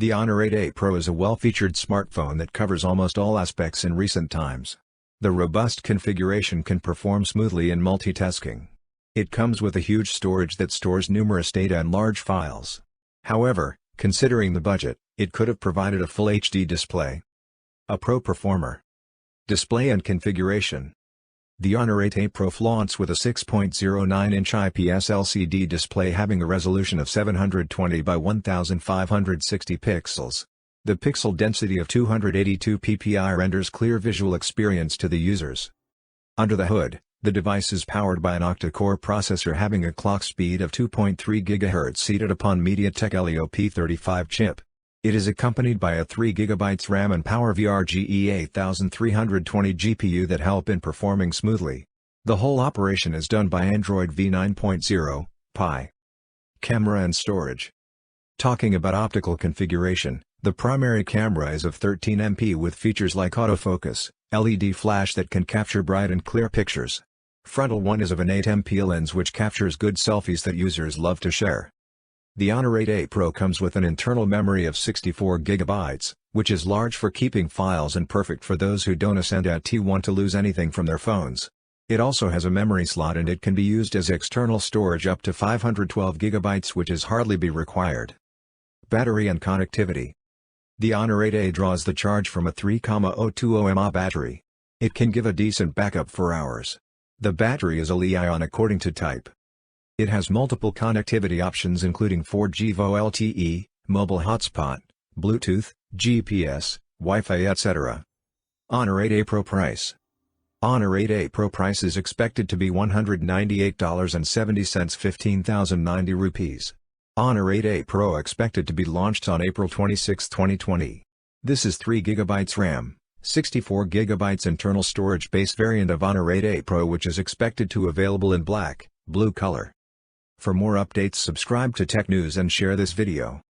The Honor 8A Pro is a well-featured smartphone that covers almost all aspects in recent times. The robust configuration can perform smoothly in multitasking. It comes with a huge storage that stores numerous data and large files. However, considering the budget, it could have provided a full HD display. A Pro Performer. Display and configuration. The Honor 8A Pro flaunts with a 6.09-inch IPS LCD display having a resolution of 720 by 1560 pixels. The pixel density of 282 ppi renders clear visual experience to the users. Under the hood, the device is powered by an octa-core processor having a clock speed of 2.3 GHz seated upon MediaTek Helio P35 chip. It is accompanied by a 3 GB RAM and PowerVR GE8320 GPU that help in performing smoothly. The whole operation is done by Android v9.0, Pie. Camera and storage. Talking about optical configuration, the primary camera is of 13 MP with features like autofocus, LED flash that can capture bright and clear pictures. Frontal one is of an 8 MP lens which captures good selfies that users love to share. The Honor 8A Pro comes with an internal memory of 64 GB, which is large for keeping files and perfect for those who don't want to lose anything from their phones. It also has a memory slot and it can be used as external storage up to 512 GB, which is hardly be required. Battery and connectivity. The Honor 8A draws the charge from a 3,020 mAh battery. It can give a decent backup for hours. The battery is a Li-ion according to type. It has multiple connectivity options including 4G VoLTE, mobile hotspot, Bluetooth, GPS, Wi-Fi etc. Honor 8A Pro price. Honor 8A Pro price is expected to be $198.70 15,090 rupees. Honor 8A Pro expected to be launched on April 26, 2020. This is 3 GB RAM, 64 GB internal storage base variant of Honor 8A Pro which is expected to available in black, blue color. For more updates subscribe to Tech News and share this video.